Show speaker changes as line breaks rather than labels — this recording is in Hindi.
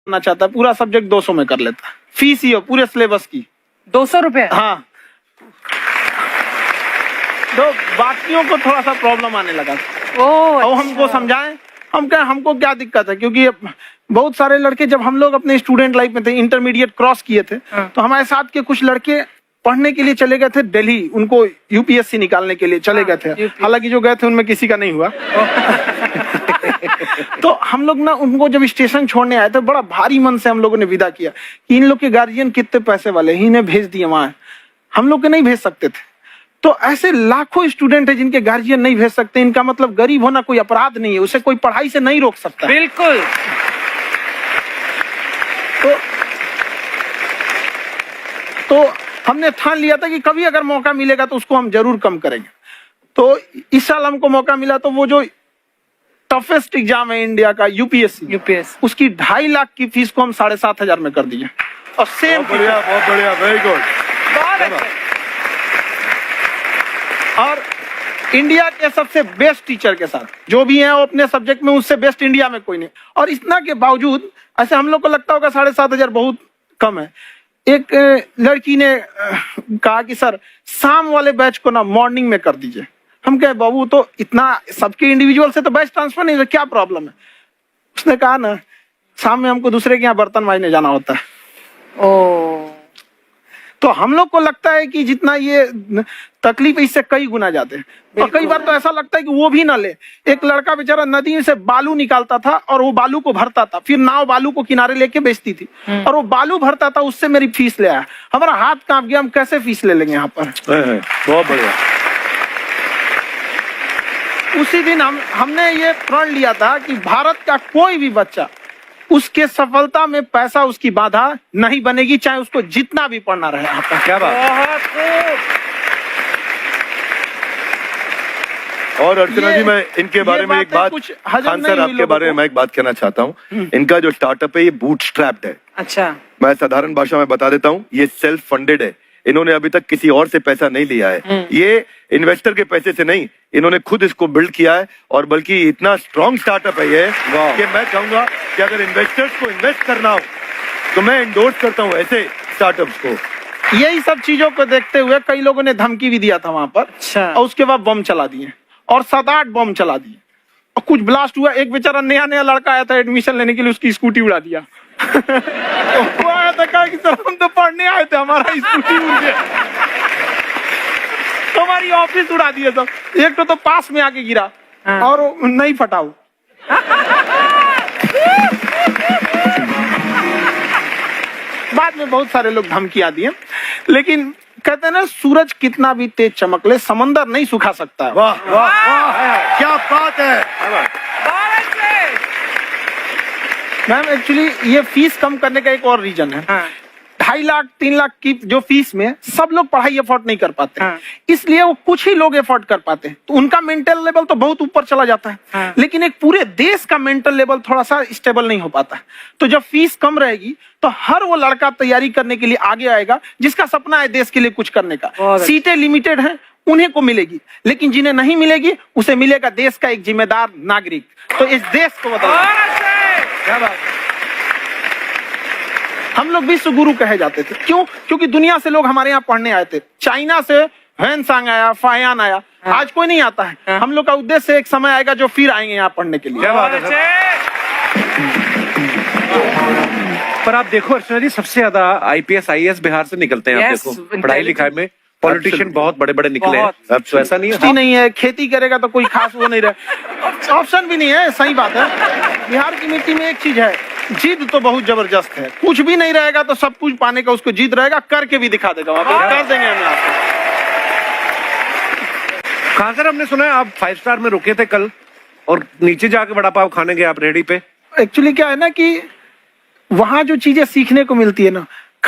करना चाहता है पूरा सब्जेक्ट 200 में कर लेता है, फीस ही हो पूरे सिलेबस की
200 रुपए।
हाँ, तो बाकियों को थोड़ा सा प्रॉब्लम आने लगा और हमको समझाएं, हम क्या, हमको क्या दिक्कत है, क्योंकि बहुत सारे लड़के जब हम लोग अपने स्टूडेंट लाइफ में थे, इंटरमीडिएट क्रॉस किए थे, तो हमारे साथ के कुछ लड़के पढ़ने के लिए चले गए थे दिल्ली, उनको यूपीएससी निकालने के लिए चले गए थे। हालांकि जो गए थे उनमें किसी का नहीं हुआ। तो हम लोग ना उनको जब स्टेशन छोड़ने आए थे, बड़ा भारी मन से हम लोगों ने विदा किया कि इन लोग के गार्जियन कितने पैसे वाले, इन्हें भेज दिए वहां, हम लोग के नहीं भेज सकते थे। तो ऐसे लाखों स्टूडेंट है जिनके गार्जियन नहीं भेज सकते। इनका मतलब गरीब होना कोई अपराध नहीं है, उसे कोई पढ़ाई से नहीं रोक सकता।
बिल्कुल।
तो हमने ठान लिया था कि कभी अगर मौका मिलेगा तो उसको हम जरूर कम करेंगे। तो इस साल हमको मौका मिला, तो वो जो टफेस्ट एग्जाम है इंडिया का यूपीएससी, उसकी 2.5 लाख की फीस को हम 7,500 में कर दिए। और सेम,
बहुत बढ़िया, वेरी गुड।
और इंडिया के सबसे बेस्ट टीचर के साथ जो भी हैं वो अपने सब्जेक्ट में उससे बेस्ट इंडिया में कोई नहीं। और इतना के बावजूद ऐसे हम लोग को लगता होगा 7,500 बहुत कम है। एक लड़की ने कहा कि सर शाम वाले बैच को ना मॉर्निंग में कर दीजिए। हम कहे बाबू तो इतना सबके इंडिविजुअल से तो बैच ट्रांसफर नहीं, क्या प्रॉब्लम है? उसने कहा ना शाम में हमको दूसरे के यहाँ बर्तन मांजने जाना होता है। तो हम लोग को लगता है कि जितना ये तकलीफ इससे कई गुना ज्यादा है। और कई बार तो ऐसा लगता है कि वो भी ना ले। एक लड़का बेचारा नदी से बालू निकालता था और वो बालू को भरता था, फिर नाव बालू को किनारे लेके बेचती थी और वो बालू भरता था, उससे मेरी फीस ले आया। हमारा हाथ कांप गया, हम कैसे फीस ले लेंगे यहाँ पर।
बहुत बढ़िया।
उसी दिन हमने ये प्रण लिया था कि भारत का कोई भी बच्चा उसके सफलता में पैसा उसकी बाधा नहीं बनेगी, चाहे उसको जितना भी पढ़ना रहे। आपका
क्या बात। और अर्चना जी, मैं इनके बारे में एक बात, खान सर आपके बारे में मैं एक बात कहना चाहता हूँ। इनका जो स्टार्टअप है ये बूटस्ट्रैप्ड है।
अच्छा,
मैं साधारण भाषा में बता देता हूँ, ये सेल्फ फंडेड है। इन्होंने अभी तक किसी और से पैसा नहीं लिया है, ये इन्वेस्टर के पैसे से नहीं, इन्होंने खुद इसको बिल्ड किया है। और बल्कि इतना स्ट्रॉन्ग स्टार्टअप है ये कि मैं कहूंगा कि अगर इन्वेस्टर्स को इन्वेस्ट करना हो तो मैं इंडोर्स करता हूँ ऐसे स्टार्टअप्स को।
यही सब चीजों को देखते हुए कई लोगों ने धमकी भी दिया था वहां पर।
अच्छा।
और उसके बाद बम चला दिए और 7-8 बम चला दिए और कुछ ब्लास्ट हुआ। एक बेचारा नया लड़का आया था एडमिशन लेने के लिए, उसकी स्कूटी उड़ा दिया। तो आया था, कहा कि सर हम तो पढ़ने आए थे, हमारा स्कूटी उड़ गया, हमारी ऑफिस उड़ा दिए सब। एक तो पास में आके गिरा और नहीं फटा वो। बाद में बहुत सारे लोग धमकियां दिए, लेकिन कहते हैं ना सूरज कितना भी तेज चमक ले समंदर नहीं सुखा सकता है।
वाह वाह वाह, क्या बात है।
मैम एक्चुअली ये फीस कम करने का एक और रीजन है। 2.5 लाख 3 लाख की जो फीस में सब लोग पढ़ाई अफोर्ड नहीं कर पाते, इसलिए वो कुछ ही लोग अफोर्ड कर पाते हैं। तो उनका मेंटल लेवल तो बहुत ऊपर चला जाता है, लेकिन एक पूरे देश का मेंटल लेवल थोड़ा सा स्टेबल नहीं हो पाता। तो जब फीस कम रहेगी तो हर वो लड़का तैयारी करने के लिए आगे आएगा जिसका सपना है देश के लिए कुछ करने का। सीटें लिमिटेड हैं, उन्हें को मिलेगी, लेकिन जिन्हें नहीं मिलेगी उसे मिलेगा देश का एक जिम्मेदार नागरिक। तो इस देश को बदलना। हम लोग विश्व गुरु कहे जाते थे, क्यों? क्योंकि दुनिया से लोग हमारे यहाँ पढ़ने आए थे। चाइना से ह्वेनसांग आया, फायान आया, आज कोई नहीं आता है। हम लोग का उद्देश्य एक समय आएगा जो फिर आएंगे यहाँ पढ़ने के लिए।
पर आप देखो अर्चना जी, सबसे ज्यादा आईपीएस आईएएस बिहार से निकलते हैं। आप देखो पढ़ाई लिखाई में पॉलिटिशियन बहुत बड़े बड़े निकले हैं। अब तो ऐसा नहीं है,
नहीं है, खेती करेगा तो कोई खास वो नहीं रहे, ऑप्शन भी नहीं है। सही बात है। बिहार की मिट्टी में एक चीज है, जिद तो बहुत जबरदस्त है। कुछ भी नहीं रहेगा तो सब कुछ पाने का उसको जिद रहेगा, करके भी दिखा देगा। कर देंगे हम आपको।
कहाँ सर, हमने सुना है आप 5 स्टार में रुके थे कल और नीचे जाके वड़ा पाव खाने गए आप रेडी पे।
एक्चुअली क्या है ना कि वहां जो चीजें सीखने को मिलती है ना,